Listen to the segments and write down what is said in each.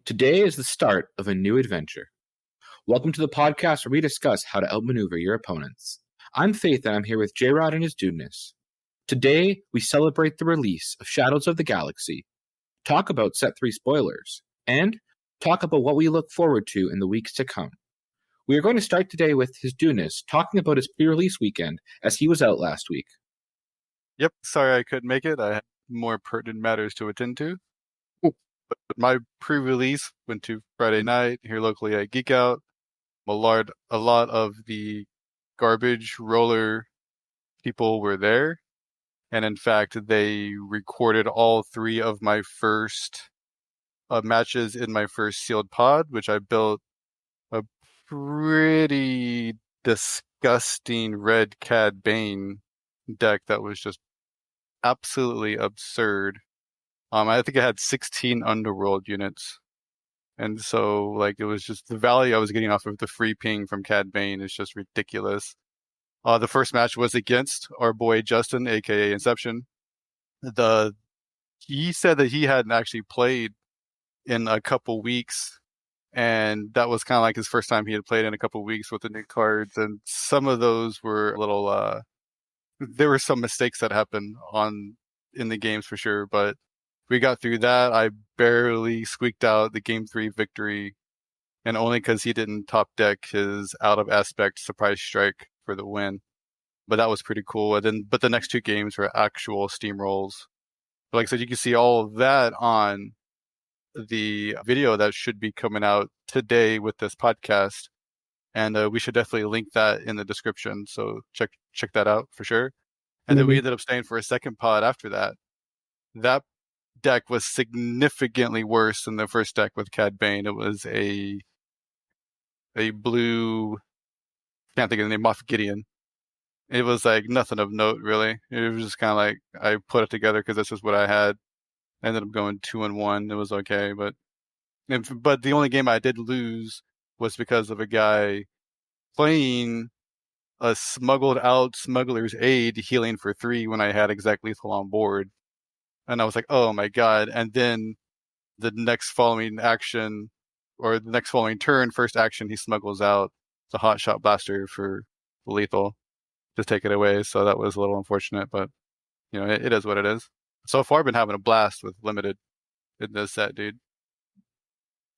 Today is the start of a new adventure. Welcome to the podcast where we discuss how to outmaneuver your opponents. I'm Faith and I'm here with Jrod and his Dudeness. Today, we celebrate the release of Shadows of the Galaxy, talk about Set 3 spoilers, and talk about what we look forward to in the weeks to come. We are going to start today with his Dudeness talking about his pre-release weekend as he was out last week. Yep, sorry I couldn't make it. I had more pertinent matters to attend to. But my pre-release went to Friday night here locally at Geek Out. A lot of the garbage roller people were there. And in fact, they recorded all three of my first matches in my first sealed pod, which I built a pretty disgusting red Cad Bane deck that was just absolutely absurd. I think I had 16 underworld units. And so, like, it was just the value I was getting off of the free ping from Cad Bane is just ridiculous. The first match was against our boy Justin, aka Inception. He said that he hadn't actually played in a couple weeks, and that was kind of like his first time he had played in a couple weeks with the new cards. And some of those were a little. There were some mistakes that happened in the games for sure, but we got through that. I barely squeaked out the game 3 victory, and only because he didn't top deck his out of aspect surprise strike for the win. But that was pretty cool. But the next two games were actual steamrolls. But like I said, you can see all of that on the video that should be coming out today with this podcast, and we should definitely link that in the description. So check that out for sure. And then we ended up staying for a second pod after that. That deck was significantly worse than the first deck with Cad Bane. It was a blue, can't think of the name, Moff Gideon. It was like nothing of note, really. It was just kind of like I put it together because this is what I had. I ended up going 2-1. It was okay, but the only game I did lose was because of a guy playing a smuggled out Smuggler's Aid healing for 3 when I had exact lethal on board. And I was like, oh my god. And then the next following action, or the next following turn, first action, he smuggles out the hot shot blaster for lethal to take it away. So that was a little unfortunate, but you know, it is what it is. So far, I've been having a blast with limited in this set, dude.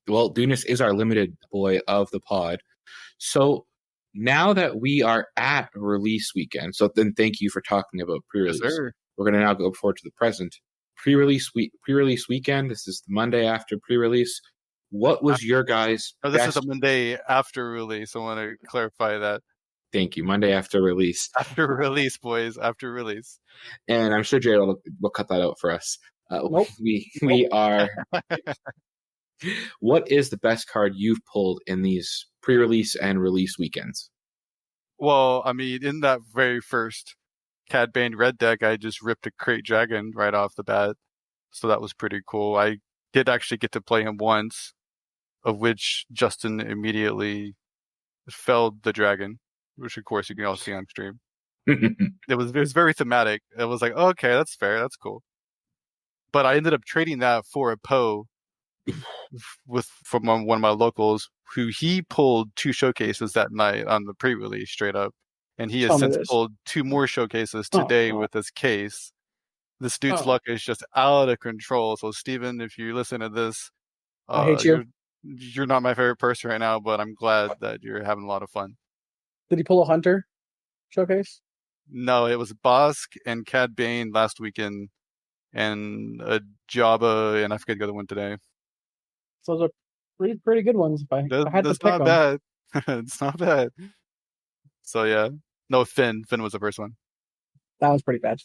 Well, Dudeness is our limited boy of the pod. So now that we are at release weekend, so then thank you for talking about pre-release. Yes, sir. We're going to now go forward to the present. Pre-release weekend. This is the Monday after pre-release. What was your guys' No, this is a Monday after release. I want to clarify that. Thank you. Monday after release. After release, boys. After release. And I'm sure Jay will cut that out for us. Nope. We are. What is the best card you've pulled in these pre-release and release weekends? Well, I mean, in that very first Cad Bane red deck, I just ripped a Crate Dragon right off the bat. So that was pretty cool. I did actually get to play him once, of which Justin immediately felled the dragon, which of course you can all see on stream. It was very thematic. It was like, okay, that's fair, that's cool. But I ended up trading that for a Poe from one of my locals, who he pulled 2 showcases that night on the pre-release straight up. And he has since pulled 2 more showcases today with this case. This dude's luck is just out of control. So, Steven, if you listen to this, I hate you. You're not my favorite person right now, but I'm glad that you're having a lot of fun. Did he pull a Hunter showcase? No, it was Bosk and Cad Bane last weekend, and a Jabba, and I forget the other one today. So those are pretty good ones. If I had to pick not them. Bad. It's not bad. So yeah, no, Finn was the first one. That was pretty bad.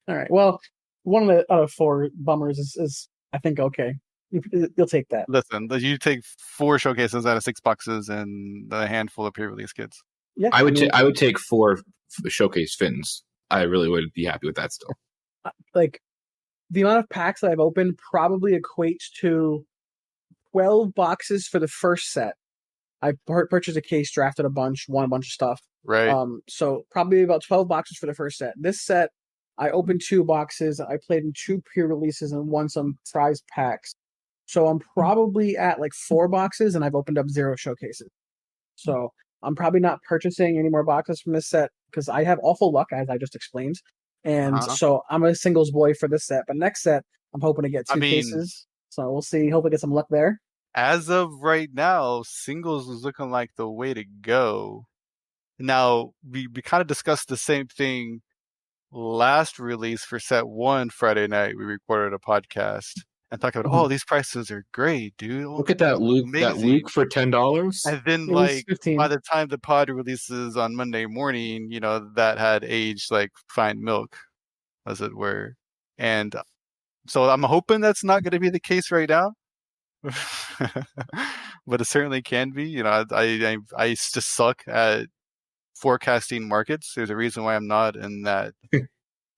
All right. Well, one of the out of 4 bummers is I think okay. You'll take that. Listen, you take 4 showcases out of 6 boxes and a handful of pre-release kits. Yeah, I would take 4 showcase Finns. I really would be happy with that still. Like, the amount of packs that I've opened probably equates to 12 boxes for the first set. I purchased a case, drafted a bunch, won a bunch of stuff. Right. So probably about 12 boxes for the first set. This set, I opened 2 boxes. I played in 2 pre-releases and won some prize packs. So I'm probably at like 4 boxes, and I've opened up 0 showcases. So I'm probably not purchasing any more boxes from this set because I have awful luck, as I just explained. And so I'm a singles boy for this set. But next set, I'm hoping to get 2 cases. So we'll see. Hope I get some luck there. As of right now, singles is looking like the way to go. Now, we kind of discussed the same thing last release for set 1 Friday night. We recorded a podcast and talked about, these prices are great, dude. Look at that Luke. Amazing. That Luke for $10. And then, like, by the time the pod releases on Monday morning, that had aged like fine milk, as it were. And so I'm hoping that's not going to be the case right now. But it certainly can be. I just suck at forecasting markets. There's a reason why I'm not in that.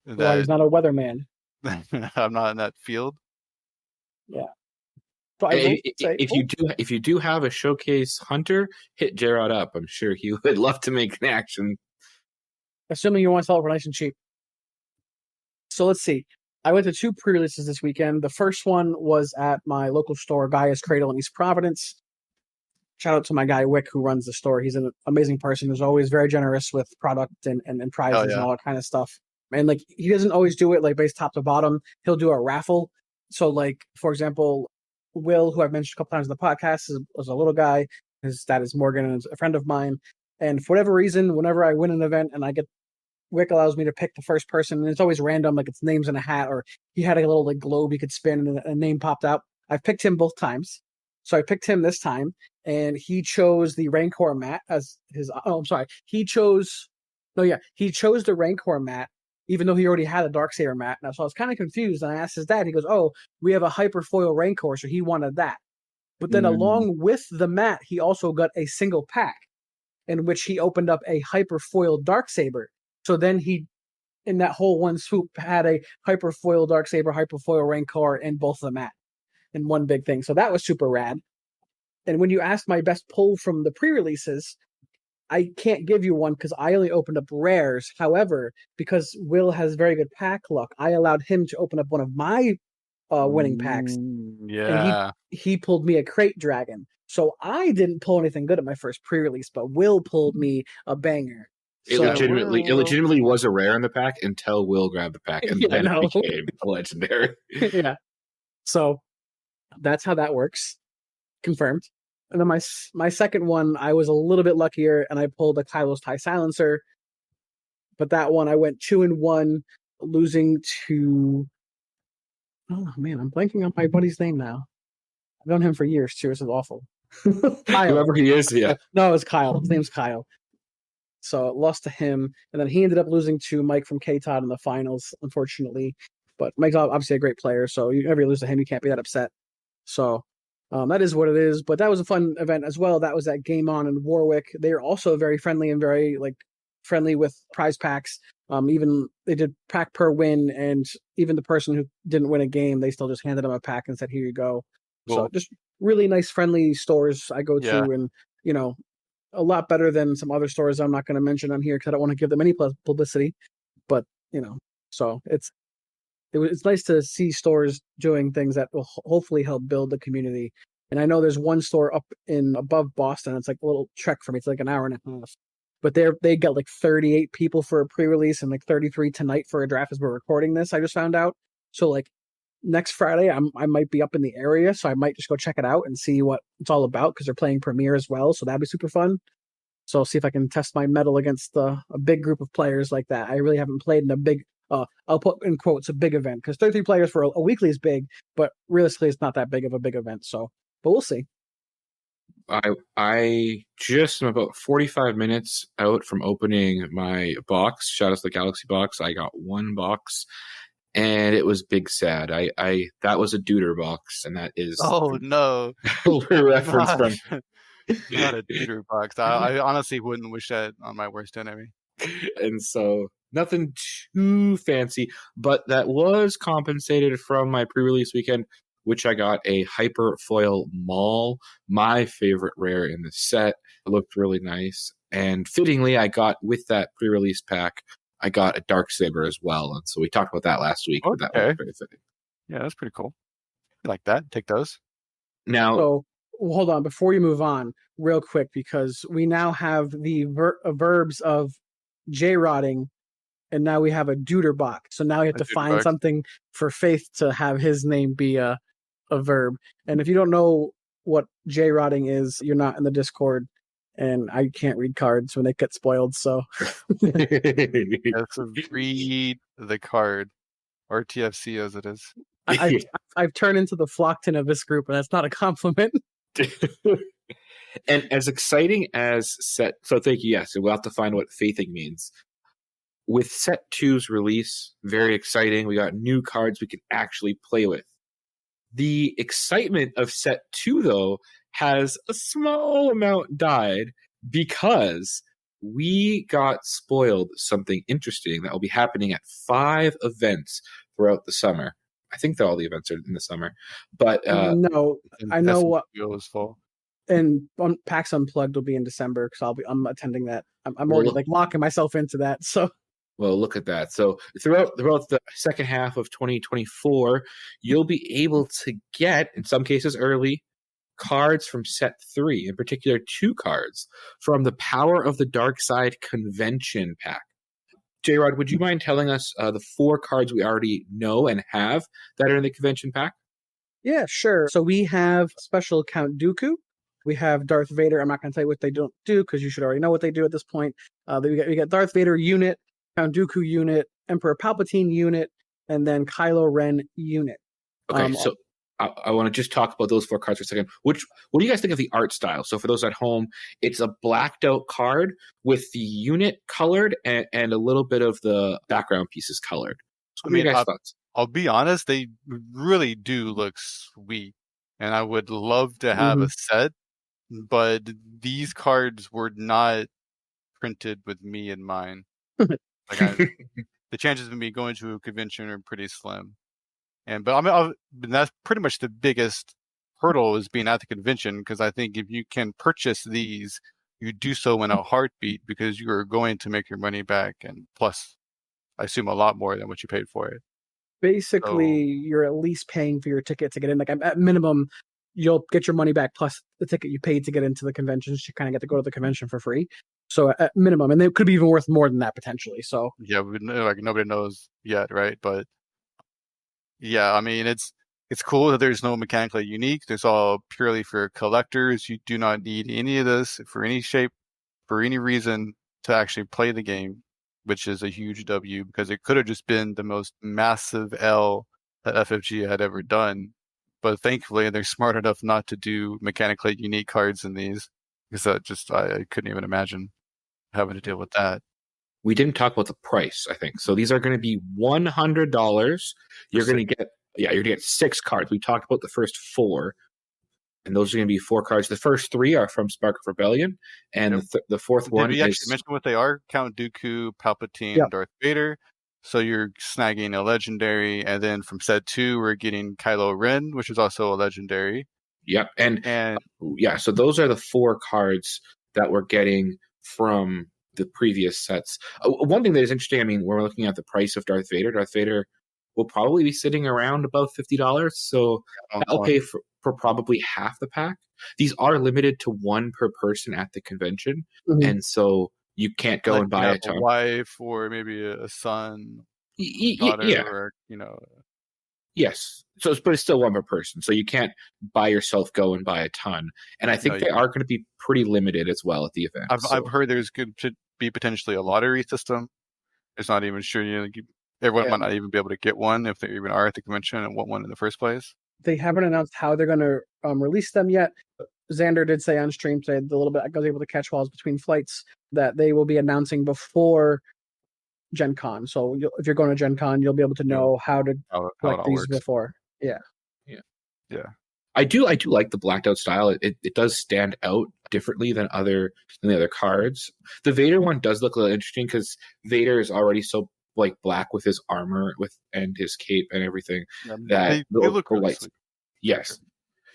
Well, he's not a weatherman. I'm not in that field. Yeah. So if you do have a showcase hunter, hit Jrod up. I'm sure he would love to make an action. Assuming you want to sell it for nice and cheap. So let's see. I went to 2 pre-releases this weekend. The first one was at my local store, Gaia's Cradle in East Providence. Shout out to my guy, Wick, who runs the store. He's an amazing person who's always very generous with product and prizes and all that kind of stuff. And, like, he doesn't always do it, like, based top to bottom. He'll do a raffle. So, like, for example, Will, who I've mentioned a couple times in the podcast, is a little guy. His dad is Morgan and is a friend of mine. And for whatever reason, whenever I win an event and Wick allows me to pick the first person, and it's always random, like it's names in a hat, or he had a little like globe he could spin and a name popped out. I've picked him both times. So I picked him this time, and he chose the Rancor mat as his. Oh, I'm sorry. He chose the Rancor mat, even though he already had a Darksaber mat. Now, so I was kind of confused, and I asked his dad. He goes, "Oh, we have a Hyperfoil Rancor, so he wanted that." But then along with the mat, he also got a single pack, in which he opened up a Hyperfoil Darksaber. So then he, in that whole one swoop, had a Hyperfoil Darksaber, Hyperfoil Rancor, and both of the mat in one big thing. So that was super rad. And when you asked my best pull from the pre-releases, I can't give you one because I only opened up rares. However, because Will has very good pack luck, I allowed him to open up one of my winning packs. Yeah. And he pulled me a Crate Dragon. So I didn't pull anything good at my first pre-release, but Will pulled me a banger. It legitimately was a rare in the pack until Will grabbed the pack, and then it became a legendary. Yeah. So that's how that works. Confirmed. And then my second one, I was a little bit luckier, and I pulled a Kylo's TIE Silencer. But that one, I went 2-1, losing to... Oh, man, I'm blanking on my buddy's name now. I've known him for years, too. This is awful. Kyle. Whoever he is, yeah. No, it's Kyle. His name's Kyle. So it lost to him, and then he ended up losing to Mike from K-Todd in the finals, unfortunately. But Mike's obviously a great player, so whenever you lose to him, you can't be that upset. So that is what it is. But that was a fun event as well. That was at Game On in Warwick. They are also very friendly and very friendly with prize packs. Even they did pack per win, and even the person who didn't win a game, they still just handed them a pack and said, "Here you go." Cool. So just really nice, friendly stores I go to, and a lot better than some other stores I'm not going to mention on here because I don't want to give them any publicity. But so it's nice to see stores doing things that will hopefully help build the community. And I know there's one store up above Boston. It's like a little trek for me. It's like an hour and a half. But they got like 38 people for a pre-release and like 33 tonight for a draft as we're recording this. I just found out. So like next Friday, I might be up in the area, so I might just go check it out and see what it's all about because they're playing Premiere as well, so that'd be super fun. So I'll see if I can test my mettle against a big group of players like that. I really haven't played in a big, I'll put in quotes, a big event because 33 players for a weekly is big, but realistically, it's not that big of a big event. So, but we'll see. I just am about 45 minutes out from opening my box. Shout out to the Galaxy box. I got one box. And it was big sad. That was a Duder box, and that is no reference from not a Duder box. I honestly wouldn't wish that on my worst enemy. And so nothing too fancy, but that was compensated from my pre-release weekend, which I got a Hyperfoil Maul, my favorite rare in the set. It looked really nice, and fittingly, I got with that pre-release pack. I got a Darksaber as well, and so we talked about that last week. Okay. That was very fitting. Yeah, that's pretty cool. You like that? Take those. Now, So hold on before you move on, real quick, because we now have the verbs of Jrodding, and now we have a Duderbach. So now we have A to find Duderbach. something for Faith to have his name be a verb. And if you don't know what Jrodding is, you're not in the Discord, and I can't read cards when they get spoiled. So Let's read the card, or TFC as it is. I've turned into the Flockton of this group, and that's not a compliment. and as exciting as set, so thank you. Yes, we'll have to find what faithing means. With set 2's release, very exciting. We got new cards we can actually play with. The excitement of set 2, though, has a small amount died because we got spoiled something interesting that will be happening at 5 events throughout the summer. I think that all the events are in the summer, but no, I know what. Is full. And PAX Unplugged will be in December because I'm attending that. I'm already like locking myself into that. So. Well, look at that. So throughout the second half of 2024, you'll be able to get, in some cases early, cards from set 3, in particular 2 cards from the Power of the Dark Side convention pack. Jrod, would you mind telling us the 4 cards we already know and have that are in the convention pack? Yeah, sure. So we have special Count Dooku. We have Darth Vader. I'm not going to tell you what they don't do because you should already know what they do at this point. We got Darth Vader unit, Count Dooku unit, Emperor Palpatine unit, and then Kylo Ren unit. Okay, so I want to just talk about those 4 cards for a second. What do you guys think of the art style? So for those at home, it's a blacked out card with the unit colored and a little bit of the background pieces colored. So what are your guys' thoughts? I'll be honest, they really do look sweet, and I would love to have a set, but these cards were not printed with me in mind. The chances of me going to a convention are pretty slim. But that's pretty much the biggest hurdle is being at the convention, because I think if you can purchase these, you do so in a heartbeat because you are going to make your money back, and plus, I assume a lot more than what you paid for it. Basically, you're at least paying for your ticket to get in. Like at minimum, you'll get your money back plus the ticket you paid to get into the conventions. You kind of get to go to the convention for free. So at minimum, and it could be even worth more than that potentially. So yeah, nobody knows yet, right? But yeah, I mean, it's cool that there's no mechanically unique. There's all purely for collectors. You do not need any of this for any shape, for any reason to actually play the game, which is a huge W, because it could have just been the most massive L that FFG had ever done. But thankfully, they're smart enough not to do mechanically unique cards in these, because I couldn't even imagine having to deal with that. We didn't talk about the price, I think. So these are going to be $100. You're going to get 6 cards. We talked about the first 4, and those are going to be 4 cards. The first 3 are from Spark of Rebellion, and the fourth one is... Did we actually mention what they are? Count Dooku, Palpatine, Darth Vader. So you're snagging a legendary, and then from set 2, we're getting Kylo Ren, which is also a legendary. Yep, and so those are the 4 cards that we're getting from the previous sets. One thing that is interesting, I mean, when we're looking at the price of Darth Vader will probably be sitting around about $50, so I'll pay for probably half the pack. These are limited to 1 per person at the convention, and so you can't go and buy a ton. A wife or maybe a son, daughter, or Yes. So, but it's still 1 per person, so you can't by yourself go and buy a ton. And I think they are going to be pretty limited as well at the event. I've heard there's going to be potentially a lottery system. It's not even sure. Everyone might not even be able to get one if they even are at the convention and want one in the first place. They haven't announced how they're going to release them yet. Xander did say on stream today, a little bit, I was able to catch while I was between flights, that they will be announcing before Gen Con. So if you're going to Gen Con, you'll be able to know how to collect these before. Yeah. I do like the blacked out style. It does stand out differently than the other cards. The Vader one does look a little interesting because Vader is already so like black with his armor and his cape and everything that they look really sweet. Yes.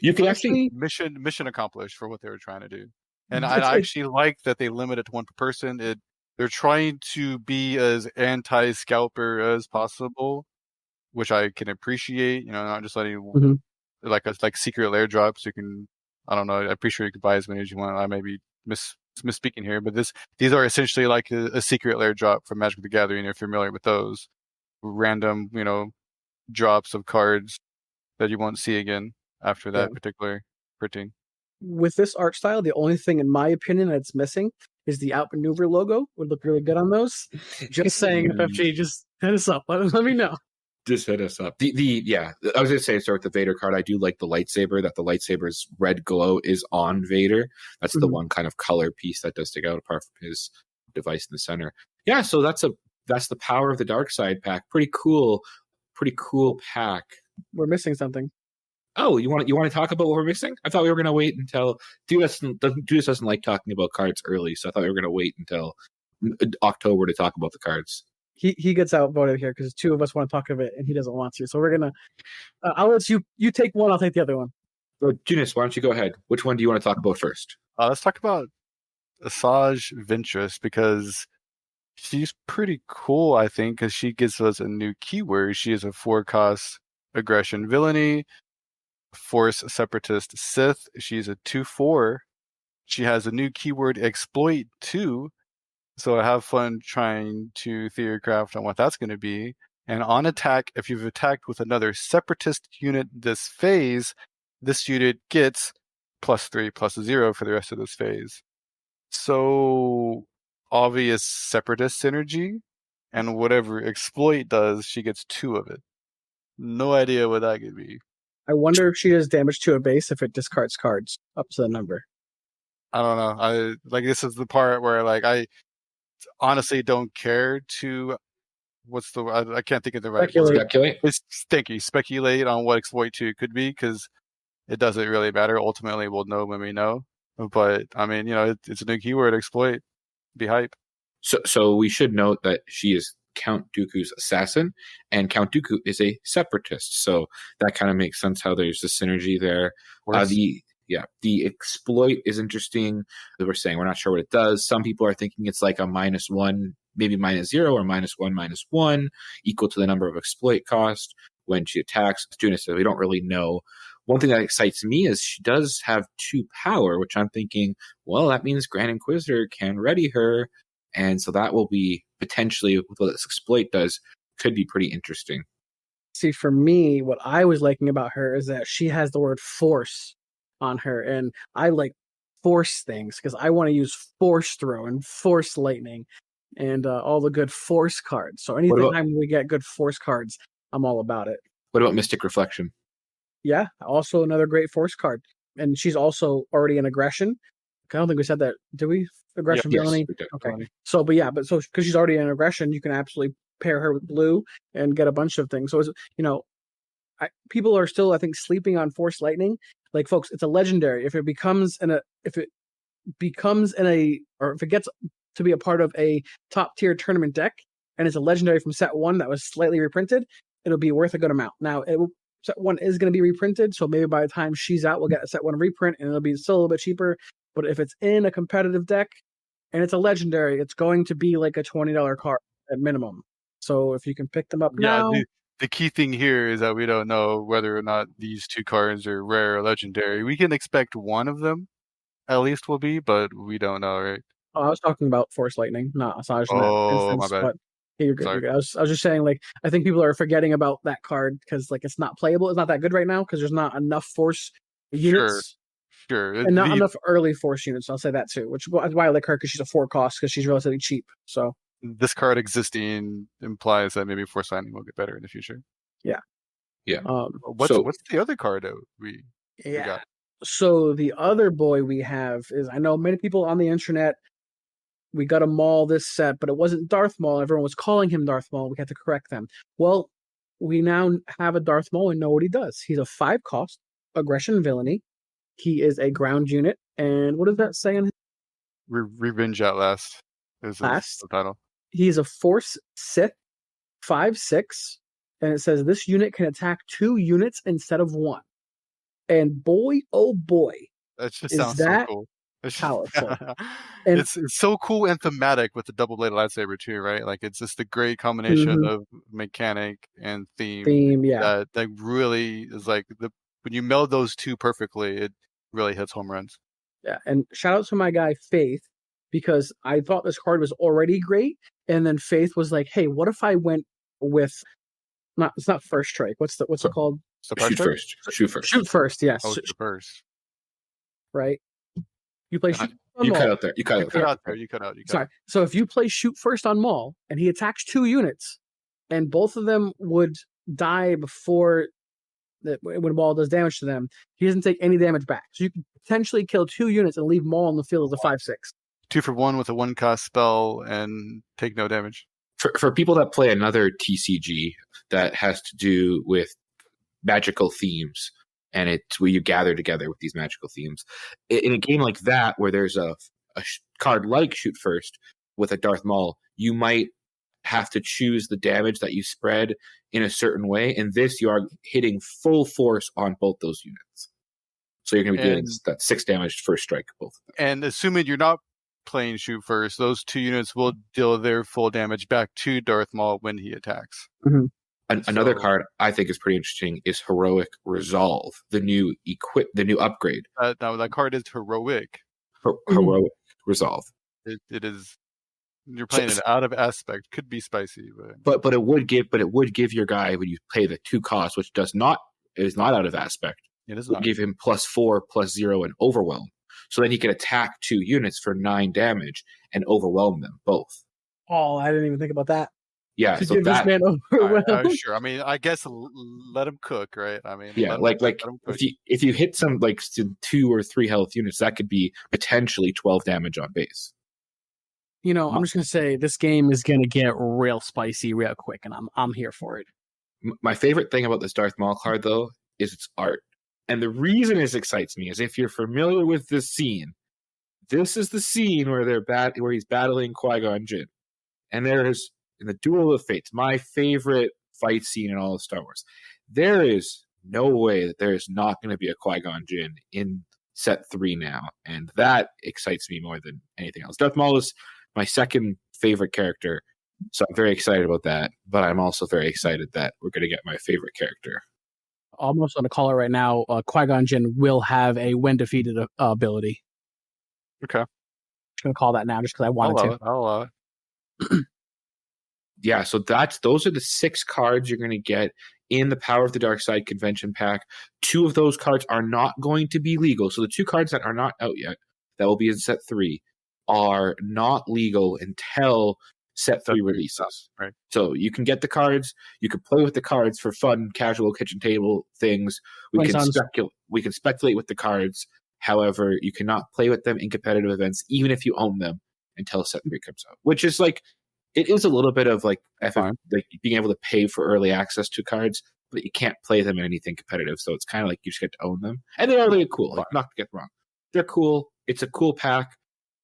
You can actually mission accomplished for what they were trying to do. And I actually like that they limit it to 1 per person. They're trying to be as anti-scalper as possible, which I can appreciate. Not just letting like secret lair drops. You can, I don't know, I'm pretty sure you can buy as many as you want. I may be misspeaking here, but these are essentially like a secret lair drop from Magic the Gathering. If you're familiar with those random, drops of cards that you won't see again after that particular printing. With this art style, the only thing, in my opinion, that's missing is the Outmaneuver logo. Would look really good on those. Just saying, FFG, just hit us up. Let me know. Just hit us up. I was gonna say, start with the Vader card. I do like the lightsaber. That the lightsaber's red glow is on Vader. That's the one kind of color piece that does stick out, apart from his device in the center. Yeah, so that's the power of the dark side pack. Pretty cool pack. We're missing something. Oh, you want to talk about what we're missing? I thought we were going to wait until Dudeness doesn't like talking about cards early, so I thought we were going to wait until October to talk about the cards. He gets outvoted here because two of us want to talk of it and he doesn't want to. So we're gonna. I'll let you take one. I'll take the other one. Dudeness, why don't you go ahead? Which one do you want to talk about first? Let's talk about Asajj Ventress, because she's pretty cool, I think, because she gives us a new keyword. She is a 4-cost aggression villainy, Force Separatist Sith. She's a 2/4. She has a new keyword, Exploit 2. So I have fun trying to theorycraft on what that's going to be. And on attack, if you've attacked with another Separatist unit this phase, this unit gets +3/+0 for the rest of this phase. So obvious Separatist synergy, and whatever Exploit does, she gets 2 of it. No idea what that could be. I wonder if she does damage to a base if it discards cards up to the number. I don't know. This is the part where I honestly don't care to I can't think of the right word. Speculate. Thank you. Speculate on what Exploit 2 could be, because it doesn't really matter. Ultimately, we'll know when we know. But I mean, it's a new keyword, Exploit. Be hype. So we should note that she is Count Dooku's assassin, and Count Dooku is a separatist. So that kind of makes sense how there's the synergy there. The exploit is interesting. As we're saying, we're not sure what it does. Some people are thinking it's like a -1, maybe -0 or -1/-1, equal to the number of exploit cost when she attacks. Students said we don't really know. One thing that excites me is she does have 2 power, which I'm thinking, well, that means Grand Inquisitor can ready her. And so that will be potentially, with what this exploit does, could be pretty interesting. See, for me, what I was liking about her is that she has the word force on her. And I like force things because I want to use force throw and force lightning and all the good force cards. So anytime we get good force cards, I'm all about it. What about Mystic Reflection? Yeah, also another great force card. And she's also already in aggression. I don't think we said that. Did we? Aggression villainy? Yes, okay. So because she's already in aggression, you can absolutely pair her with blue and get a bunch of things. So, people are still, I think, sleeping on Force Lightning. Like, folks, it's a legendary. If it gets to be a part of a top tier tournament deck, and it's a legendary from set 1 that was slightly reprinted, it'll be worth a good amount. Now, set 1 is going to be reprinted, so maybe by the time she's out, we'll get a set 1 reprint, and it'll be still a little bit cheaper. But if it's in a competitive deck and it's a legendary, it's going to be like a $20 card at minimum. So if you can pick them up now. The key thing here is that we don't know whether or not these 2 cards are rare or legendary. We can expect one of them at least will be, but we don't know, right? Oh, I was talking about Force Lightning, not Asajj in that instance. My bad. But you're good. You're good. I was just saying, I think people are forgetting about that card because it's not playable. It's not that good right now because there's not enough Force units. Sure. And not enough early Force units. I'll say that too, which is why I like her, because she's a 4-cost, because she's relatively cheap. So this card existing implies that maybe Force Lightning will get better in the future. Yeah. What's the other card that we got? So the other boy we have is, I know many people on the internet, we got a Maul this set, but it wasn't Darth Maul. Everyone was calling him Darth Maul. We had to correct them. Well, we now have a Darth Maul and know what he does. He's a 5-cost aggression villainy. He is a ground unit, and what does that say in his Revenge at Last is the title. He's a Force Sith, 5/6, and it says this unit can attack 2 units instead of 1. And boy, oh boy, that just sounds so cool. Powerful. And it's so cool and thematic with the double-bladed lightsaber too, right? It's just a great combination of mechanic and theme. Yeah. That really is when you meld those two perfectly, it really hits home runs. Yeah, and shout out to my guy Faith, because I thought this card was already great, and then Faith was like, "Hey, what if I went with it's not first strike? What's it called? Shoot first. Shoot first. Shoot first. Yes. Oh, shoot first. Right. You play shoot. You cut out there. You cut out there. You cut out. Sorry. So if you play shoot first on Maul and he attacks 2 units, and both of them would die before when Maul does damage to them, he doesn't take any damage back. So you can potentially kill 2 units and leave Maul on the field as a 5/6. 2 for 1 with a 1-cost spell and take no damage. For people that play another TCG that has to do with magical themes, and it's where you gather together with these magical themes. In a game like that, where there's a card like Shoot First with a Darth Maul, you might have to choose the damage that you spread in a certain way. In this, you are hitting full force on both those units. So you're going to be doing that 6 damage first strike, both of them. And assuming you're not playing Shoot First, those 2 units will deal their full damage back to Darth Maul when he attacks. Mm-hmm. Another card I think is pretty interesting is Heroic Resolve, the new upgrade. Now that card is heroic. Heroic Resolve. It is. You're playing it out of aspect. Could be spicy, but it would give your guy, when you pay the 2 costs, which is not out of aspect. It is not. Give him +4, +0, and overwhelm. So then he can attack 2 units for 9 damage and overwhelm them both. Oh, I didn't even think about that. Yeah, to so give this man overwhelm. Sure. I mean, I guess let him cook, right? I mean, yeah, if you hit some 2 or 3 health units, that could be potentially 12 damage on base. I'm just gonna say this game is gonna get real spicy real quick, and I'm here for it. My favorite thing about this Darth Maul card, though, is its art. And the reason it excites me is, if you're familiar with this scene, this is the scene where where he's battling Qui-Gon Jinn. And there is, in the Duel of Fates, my favorite fight scene in all of Star Wars, there is no way that there is not going to be a Qui-Gon Jinn in set 3 now. And that excites me more than anything else. Darth Maul is my second favorite character, so I'm very excited about that. But I'm also very excited that we're going to get my favorite character. Almost on a caller right now, Qui-Gon Jinn will have a when defeated ability. Okay. I'm just going to call that now just because I wanted to. I'll allow it. Yeah, so those are the 6 cards you're going to get in the Power of the Dark Side convention pack. 2 of those cards are not going to be legal. So the 2 cards that are not out yet, that will be in set 3, are not legal until set 3 releases. Right. So you can get the cards, you can play with the cards for fun, casual kitchen table things. We can speculate with the cards. However, you cannot play with them in competitive events, even if you own them, until set 3 comes out. Which is it is a little bit of being able to pay for early access to cards, but you can't play them in anything competitive. So it's kind of like you just get to own them. And they are really cool. Not to get wrong. They're cool. It's a cool pack.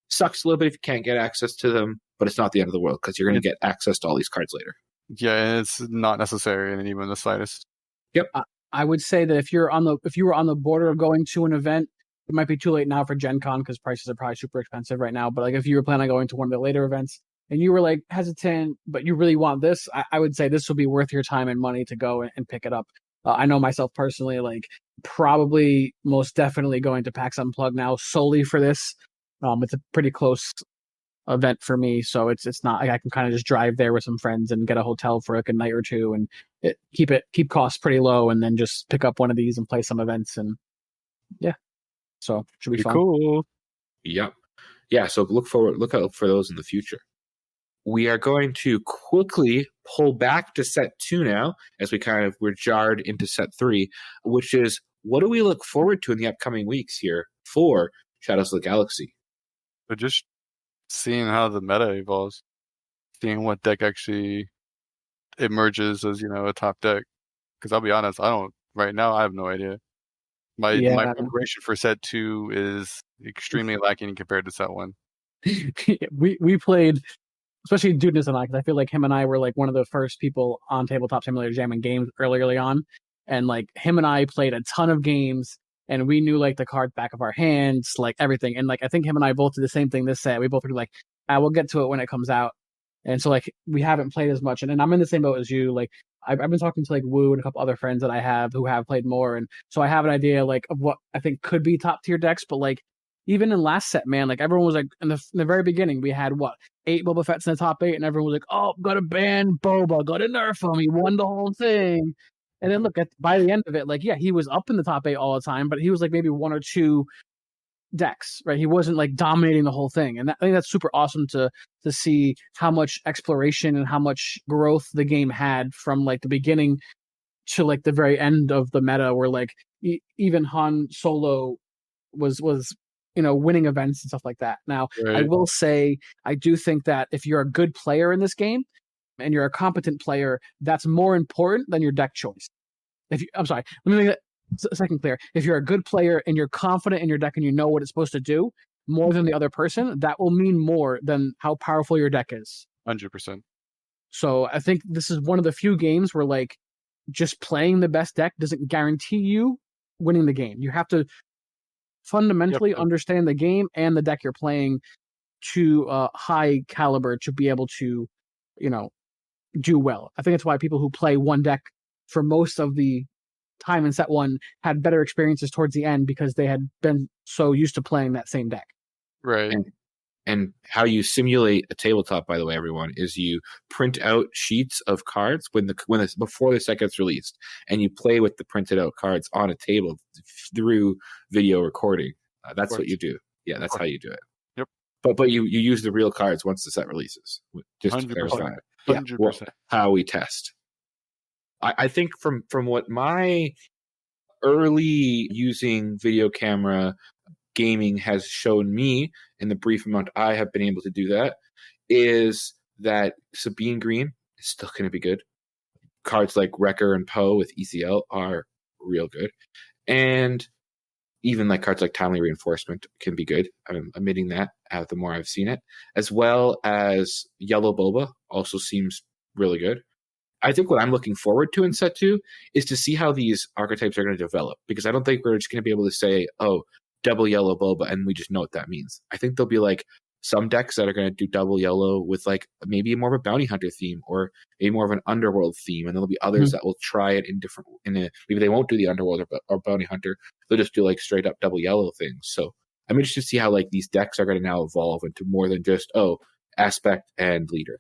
Sucks a little bit if you can't get access to them, but it's not the end of the world because you're going to get access to all these cards later. Yeah, and it's not necessary in even the slightest. Yep. I would say that if you were on the border of going to an event, it might be too late now for Gen Con because prices are probably super expensive right now. But if you were planning on going to one of the later events and you were hesitant, but you really want this, I would say this will be worth your time and money to go and pick it up. I know myself personally, probably most definitely going to PAX Unplugged now solely for this. It's a pretty close event for me, so it's not I can kind of just drive there with some friends and get a hotel for a night or 2 and keep costs pretty low, and then just pick up one of these and play some events, and so should be fun. Cool. Yep. Yeah. So look out for those in the future. We are going to quickly pull back to set 2 now, as we're jarred into set 3, which is, what do we look forward to in the upcoming weeks here for Shadows of the Galaxy? But just seeing how the meta evolves, seeing what deck actually emerges as a top deck. Because I'll be honest, right now I have no idea. My preparation for set 2 is extremely lacking compared to set 1. we played, especially Dudeness and I, because I feel like him and I were one of the first people on Tabletop Simulator jamming games early on, and him and I played a ton of games. And we knew the cards back of our hands, everything. And I think him and I both did the same thing this set. We both were we'll get to it when it comes out. And so we haven't played as much. And I'm in the same boat as you. I've been talking to like Woo and a couple other friends that I have who have played more, and so I have an idea like of what I think could be top tier decks. But like even in last set, man, like everyone was like in the very beginning, we had what 8 Boba Fett's in the top 8, and everyone was like, "Oh, gotta ban Boba, gotta nerf him. He won the whole thing." And then look by the end of it, like yeah, he was up in the top 8 all the time, but he was like maybe 1 or 2 decks, right? He wasn't like dominating the whole thing, and I think that's super awesome to see how much exploration and how much growth the game had from like the beginning to like the very end of the meta, where like even Han Solo was winning events and stuff like that. Now, I will say I do think that if you're a good player in this game and you're a competent player, that's more important than your deck choice. I'm sorry, let me make that a second clear. If you're a good player and you're confident in your deck and you know what it's supposed to do more than the other person, that will mean more than how powerful your deck is. 100%. So I think this is one of the few games where like just playing the best deck doesn't guarantee you winning the game. You have to fundamentally understand the game and the deck you're playing to a high caliber to be able to, do well. I think that's why people who play one deck for most of the time in set one had better experiences towards the end because they had been so used to playing that same deck. Right. And how you simulate a tabletop, by the way, everyone, is you print out sheets of cards before the set gets released, and you play with the printed out cards on a table through video recording. That's what you do. Yeah, that's how you do it. Yep. But you use the real cards once the set releases. Just 100%. To clarify. 100%. How we test. I think from what my early using video camera gaming has shown me in the brief amount I have been able to do that is that Sabine Green is still going to be good. Cards like Wrecker and Poe with ECL are real good. And even like cards like Timely Reinforcement can be good. I'm admitting that the more I've seen it. As well as Yellow Boba also seems really good. I think what I'm looking forward to in set 2 is to see how these archetypes are going to develop, because I don't think we're just going to be able to say, oh, double yellow Boba, and we just know what that means. I think there'll be like some decks that are going to do double yellow with like maybe more of a bounty hunter theme or maybe more of an underworld theme, and there'll be others that will try it maybe they won't do the underworld or bounty hunter. They'll just do like straight up double yellow things. So I'm interested to see how like these decks are going to now evolve into more than just aspect and leader.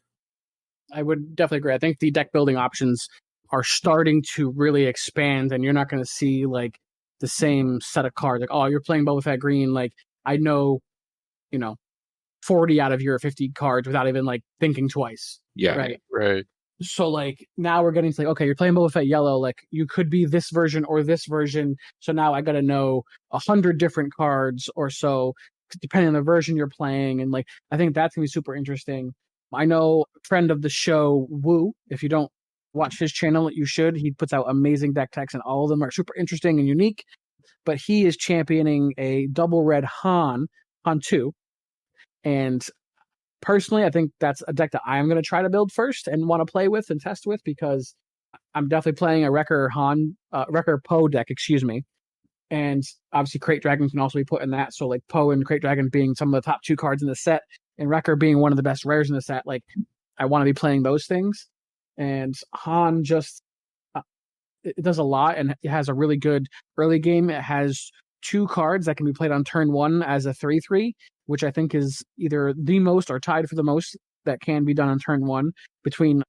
I would definitely agree. I think the deck building options are starting to really expand, and you're not going to see like the same set of cards. Like, oh, you're playing Boba Fett Green. Like, I know, 40 out of your 50 cards without even like thinking twice. Yeah. Right. So like now we're getting to like, okay, you're playing Boba Fett Yellow. Like you could be this version or this version. So now I got to know 100 different cards or so, depending on the version you're playing. And like, I think that's going to be super interesting. I know a friend of the show, Woo, if you don't watch his channel, you should. He puts out amazing deck techs, and all of them are super interesting and unique. But he is championing a double red Han 2. And personally, I think that's a deck that I'm going to try to build first and want to play with and test with, because I'm definitely playing a Wrecker Poe deck, And obviously Crate Dragon can also be put in that. So like Poe and Crate Dragon being some of the top 2 cards in the set, and Wrecker being one of the best rares in the set, like I want to be playing those things. And Han just it does a lot, and it has a really good early game. It has 2 cards that can be played on turn 1 as a 3/3, which I think is either the most or tied for the most that can be done on turn 1 between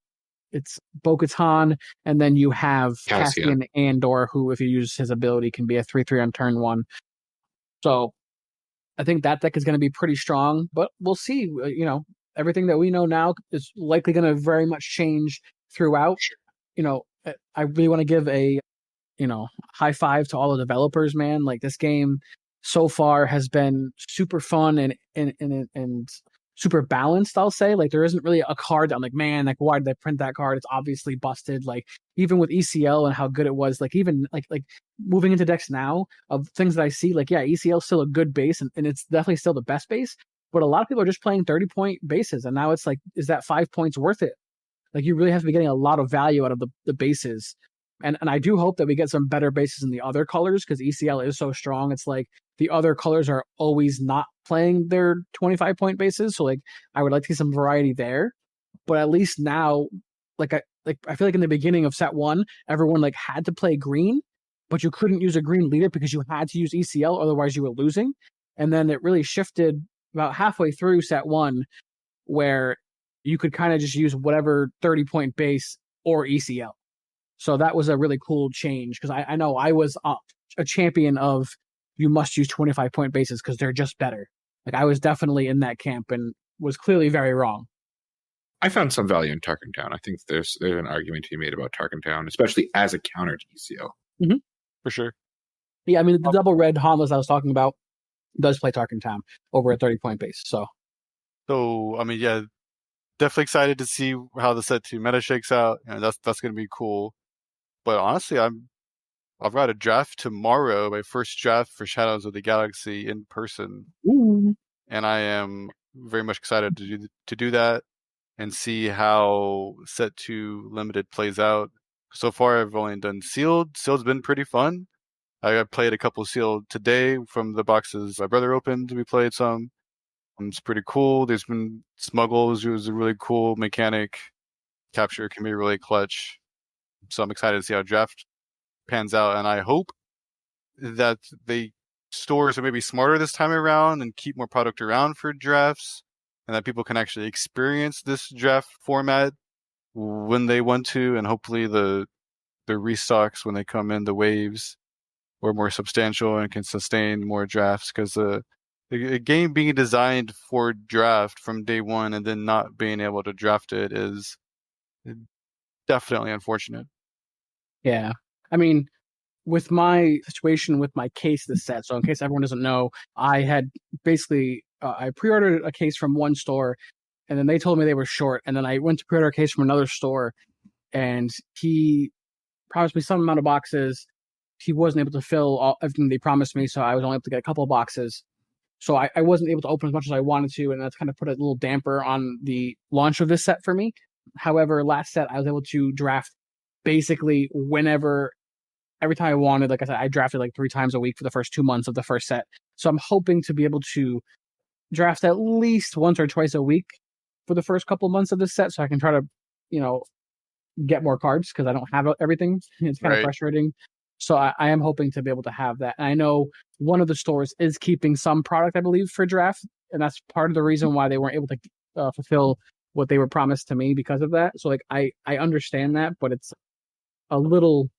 it's Bo-Katan, and then you have Cassian Andor, who, if you use his ability, can be a 3/3 on turn 1. So I think that deck is going to be pretty strong, but we'll see. Everything that we know now is likely going to very much change throughout. I really want to give a, high five to all the developers, man. Like this game so far has been super fun and super balanced, I'll say. Like there isn't really a card that I'm like, man, like why did they print that card? It's obviously busted. Like even with ECL and how good it was, like even like moving into decks now of things that I see, like, yeah, ECL is still a good base, and it's definitely still the best base, but a lot of people are just playing 30-point bases, and now it's like, is that 5 points worth it? Like you really have to be getting a lot of value out of the bases. And I do hope that we get some better bases in the other colors, because ECL is so strong. It's like the other colors are always not playing their 25-point bases. So like I would like to see some variety there. But at least now, like like I feel like in the beginning of set 1, everyone like had to play green, but you couldn't use a green leader because you had to use ECL, otherwise you were losing. And then it really shifted about halfway through set 1, where you could kind of just use whatever 30-point base or ECL. So that was a really cool change, because I know I was a champion of you must use 25-point bases because they're just better. Like I was definitely in that camp and was clearly very wrong. I found some value in Tarkentown. I think there's an argument to be made about Tarkentown, especially as a counter to ECL. Mm-hmm. For sure. Yeah, I mean, the double red Hondas I was talking about does play Tarkentown over a 30-point base. So, I mean, yeah, definitely excited to see how the set 2 meta shakes out. And that's going to be cool. But honestly, I've got a draft tomorrow, my first draft for Shadows of the Galaxy in person. ooh. And I am very much excited to do that and see how set 2 limited plays out. So far, I've only done sealed. Sealed's been pretty fun. I played a couple sealed today from the boxes my brother opened. We played some. It's pretty cool. There's been smuggles. It was a really cool mechanic. Capture can be really clutch. So I'm excited to see how draft pans out. And I hope that the stores are maybe smarter this time around and keep more product around for drafts, and that people can actually experience this draft format when they want to. And hopefully the restocks, when they come in, the waves, are more substantial and can sustain more drafts, because the game being designed for draft from day one and then not being able to draft it is definitely unfortunate. Yeah. I mean, with my situation with my case this set, so in case everyone doesn't know, I had basically, I pre-ordered a case from one store, and then they told me they were short, and then I went to pre-order a case from another store, and he promised me some amount of boxes. He wasn't able to fill everything they promised me, so I was only able to get a couple of boxes. So I wasn't able to open as much as I wanted to, and that's kind of put a little damper on the launch of this set for me. However, last set I was able to draft basically whenever, every time I wanted. Like I said, I drafted like 3 times a week for the first 2 months of the first set. So I'm hoping to be able to draft at least once or twice a week for the first couple of months of this set, so I can try to, get more cards, because I don't have everything. It's kind of frustrating. So I am hoping to be able to have that. And I know one of the stores is keeping some product, I believe, for draft, and that's part of the reason why they weren't able to fulfill what they were promised to me because of that. So like I understand that, but it's a little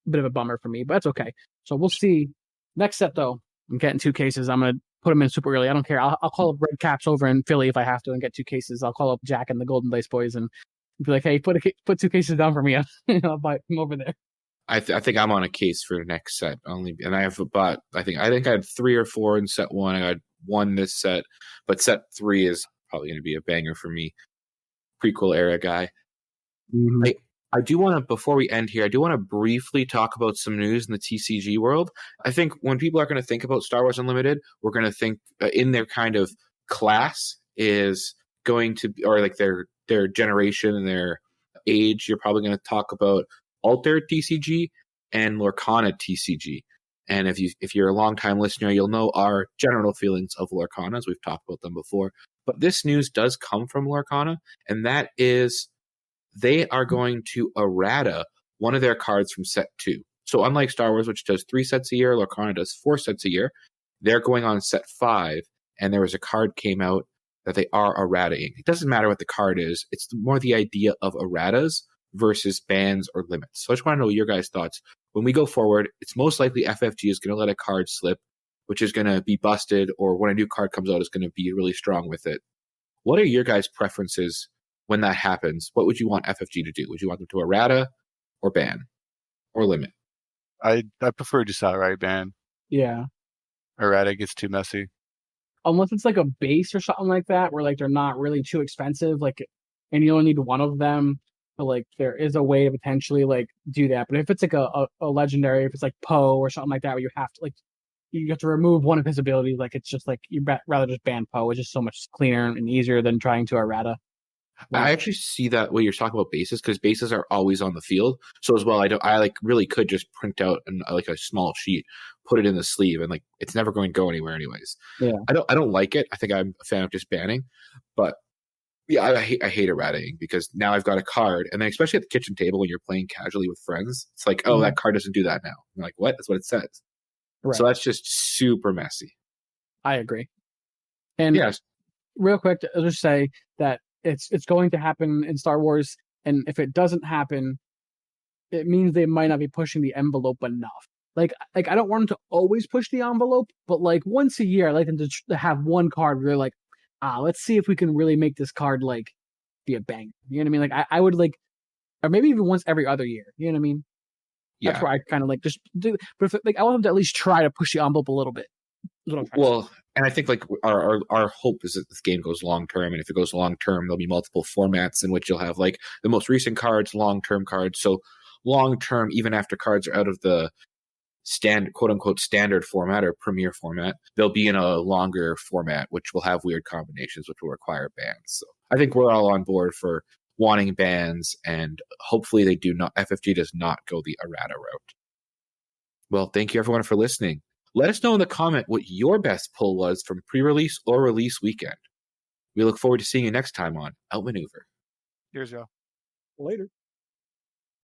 bit of a bummer for me, but that's okay. So we'll see. Next set though, I'm getting 2 cases. I'm gonna put them in super early. I don't care. I'll call up Red Caps over in Philly if I have to and get 2 cases. I'll call up Jack and the Golden Dice Boys and be like, hey, put 2 cases down for me. I'll buy them over there. I think I'm on a case for the next set only, and I have about I think I had 3 or 4 in set 1. I had 1 this set, but set 3 is probably going to be a banger for me. Prequel era guy. Mm-hmm. I do want to, before we end here, I do want to briefly talk about some news in the TCG world. I think when people are going to think about Star Wars Unlimited, we're going to think in their kind of class is going to, or like their generation and their age. You're probably going to talk about Alter TCG and Lorcana TCG. And if you're a longtime listener, you'll know our general feelings of Lorcana, as we've talked about them before. But this news does come from Lorcana, and that is they are going to errata one of their cards from set 2. So unlike Star Wars, which does 3 sets a year, Lorcana does 4 sets a year. They're going on set 5, and there was a card came out that they are errataing. It doesn't matter what the card is. It's more the idea of erratas versus bans or limits. So I just want to know your guys' thoughts. When we go forward, it's most likely FFG is going to let a card slip, which is going to be busted, or when a new card comes out, is going to be really strong with it. What are your guys' preferences when that happens? What would you want FFG to do? Would you want them to errata or ban or limit? I prefer just outright ban. Yeah. Errata gets too messy. Unless it's like a base or something like that, where like they're not really too expensive, like, and you only need one of them. But like there is a way to potentially like do that. But if it's like a legendary, if it's like Poe or something like that, where you have to remove one of his abilities, like it's just like you'd rather just ban Poe. It's just so much cleaner and easier than trying to errata. I actually see that when you're talking about bases, because bases are always on the field. So as well, I like really could just print out like a small sheet, put it in the sleeve, and like it's never going to go anywhere anyways. Yeah. I don't like it. I think I'm a fan of just banning, but Yeah, I hate errataing because now I've got a card, and then especially at the kitchen table when you're playing casually with friends, it's like, oh, that card doesn't do that now. I'm like, what? That's what it says. Right. So that's just super messy. I agree. And yes, real quick, I'll just say that it's going to happen in Star Wars, and if it doesn't happen, it means they might not be pushing the envelope enough. Like I don't want them to always push the envelope, but like once a year, I like them to have one card where they're like, let's see if we can really make this card like be a bang. You know what I mean? Like I would like, or maybe even once every other year. You know what I mean? That's where I kind of like just do. But if like I want them to at least try to push the envelope a little bit. Well, and I think like our hope is that this game goes long term, and if it goes long term, there'll be multiple formats in which you'll have like the most recent cards, long term cards. So long term, even after cards are out of the quote unquote standard format or premier format, they'll be in a longer format, which will have weird combinations, which will require bans. So I think we're all on board for wanting bans, and hopefully they do not. FFG does not go the errata route. Well, thank you everyone for listening. Let us know in the comment what your best pull was from pre-release or release weekend. We look forward to seeing you next time on Outmaneuver. Here's y'all. Later.